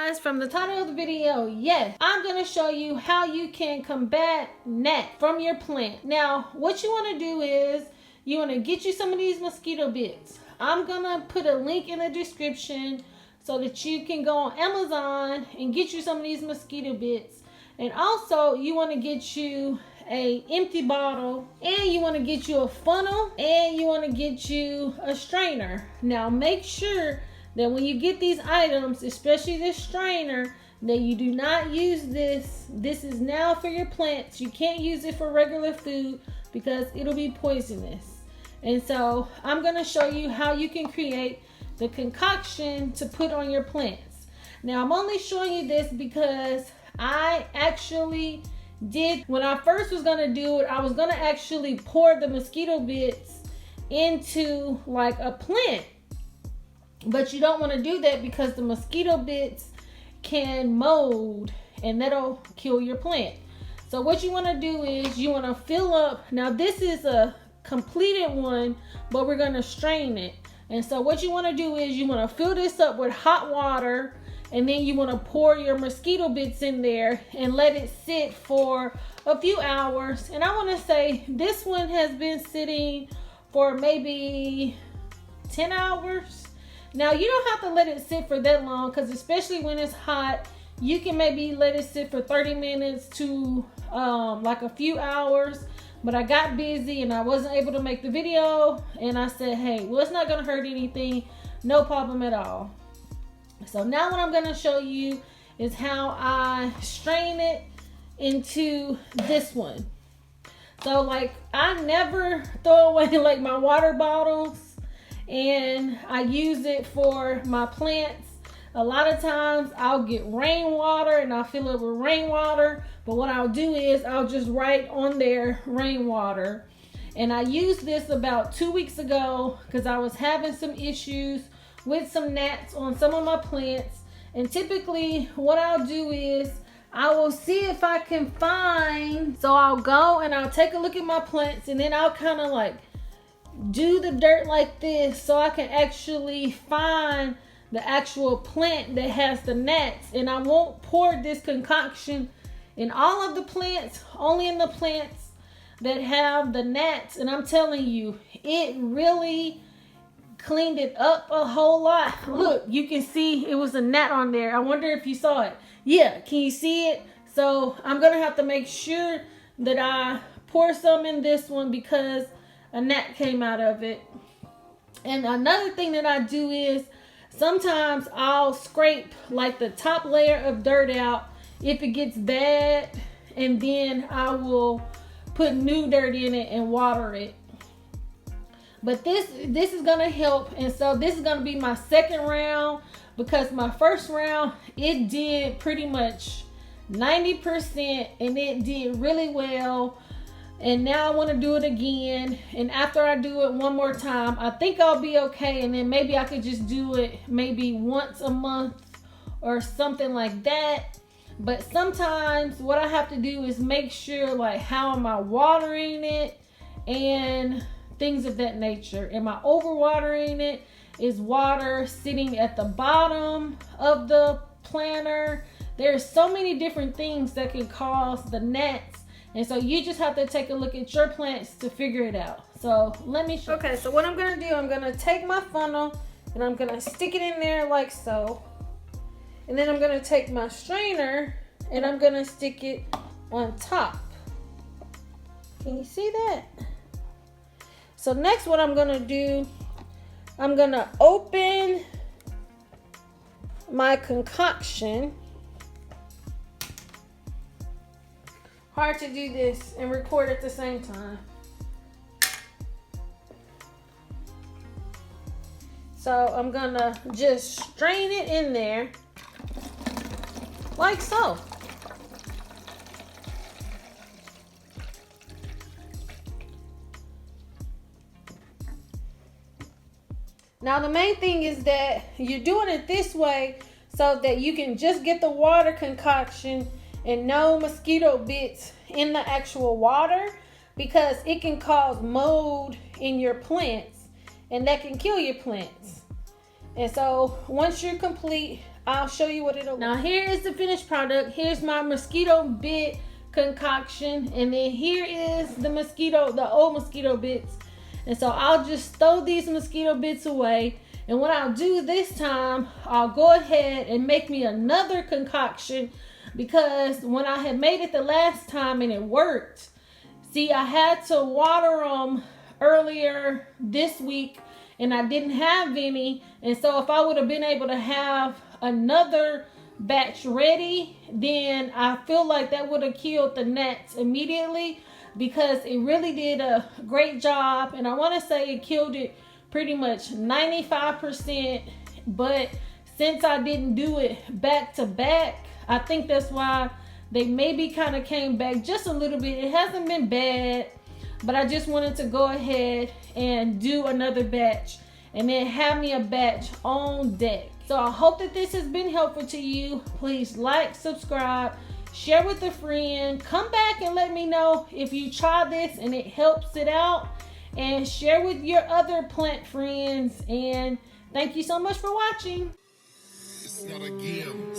guys, from the title of the video, yes, I'm going to show you how you can combat gnat from your plant. Now, what you want to do is you want to get you some of these mosquito bits. I'm going to put a link in the description so that you can go on Amazon and get you some of these mosquito bits. And also, you want to get you a empty bottle, and you want to get you a funnel, and you want to get you a strainer. Now, make sure that when you get these items, especially this strainer, that you do not use this. This is now for your plants. You can't use it for regular food because it'll be poisonous. And so I'm going to show you how you can create the concoction to put on your plants. Now, I'm only showing you this because I actually did, when I first was going to do it, I was going to actually pour the mosquito bits into like a plant. But you don't want to do that because the mosquito bits can mold and that'll kill your plant. So what you want to do is you want to fill up. Now this is a completed one, but we're going to strain it. And so what you want to do is you want to fill this up with hot water, and then you want to pour your mosquito bits in there and let it sit for a few hours. And I want to say this one has been sitting for maybe 10 hours. Now, you don't have to let it sit for that long, because especially when it's hot, you can maybe let it sit for 30 minutes to like a few hours. But I got busy and I wasn't able to make the video, and I said, hey, well, it's not going to hurt anything. No problem at all. So now what I'm going to show you is how I strain it into this one. So like, I never throw away like my water bottles, and I use it for my plants. A lot of times I'll get rainwater and I'll fill it with rainwater, but what I'll do is I'll just write on there rainwater. And I used this about 2 weeks ago because I was having some issues with some gnats on some of my plants. And typically what I'll do is I will see if I can find, so I'll go and I'll take a look at my plants, and then I'll kind of like do the dirt like this so I can actually find the actual plant that has the gnats. And I won't pour this concoction in all of the plants, only in the plants that have the gnats. And I'm telling you, it really cleaned it up a whole lot. Look, you can see it was a gnat on there. I wonder if you saw it. Yeah, can you see it? So I'm gonna have to make sure that I pour some in this one because a gnat came out of it. And another thing that I do is sometimes I'll scrape like the top layer of dirt out if it gets bad, and then I will put new dirt in it and water it. But this is gonna help. And so this is gonna be my second round, because my first round, it did pretty much 90% and it did really well. And now I want to do it again. And after I do it one more time, I think I'll be okay. And then maybe I could just do it maybe once a month or something like that. But sometimes what I have to do is make sure, like, how am I watering it and things of that nature. Am I overwatering it? Is water sitting at the bottom of the planter? There's so many different things that can cause the gnats. And so you just have to take a look at your plants to figure it out. So let me show. Okay, so what I'm gonna do, I'm gonna take my funnel and I'm gonna stick it in there like so. And then I'm gonna take my strainer and I'm gonna stick it on top. Can you see that? So next what I'm gonna do, I'm gonna open my concoction. Hard to do this and record at the same time. So I'm gonna just strain it in there like so. Now the main thing is that you're doing it this way so that you can just get the water concoction and no mosquito bits in the actual water, because it can cause mold in your plants and that can kill your plants. And so once you're complete, I'll show you what it'll. Now here is the finished product. Here's my Mosquito Bit Concoction, and then here is the old mosquito bits. And so I'll just throw these mosquito bits away. And what I'll do this time, I'll go ahead and make me another concoction, because when I had made it the last time and it worked, see, I had to water them earlier this week and I didn't have any. And so if I would have been able to have another batch ready, then I feel like that would have killed the gnats immediately, because it really did a great job. And I want to say it killed it pretty much 95%, but since I didn't do it back to back, I think that's why they maybe kind of came back just a little bit. It hasn't been bad, but I just wanted to go ahead and do another batch and then have me a batch on deck. So I hope that this has been helpful to you. Please like, subscribe, share with a friend. Come back and let me know if you try this and it helps it out, and share with your other plant friends. And thank you so much for watching. It's not a game.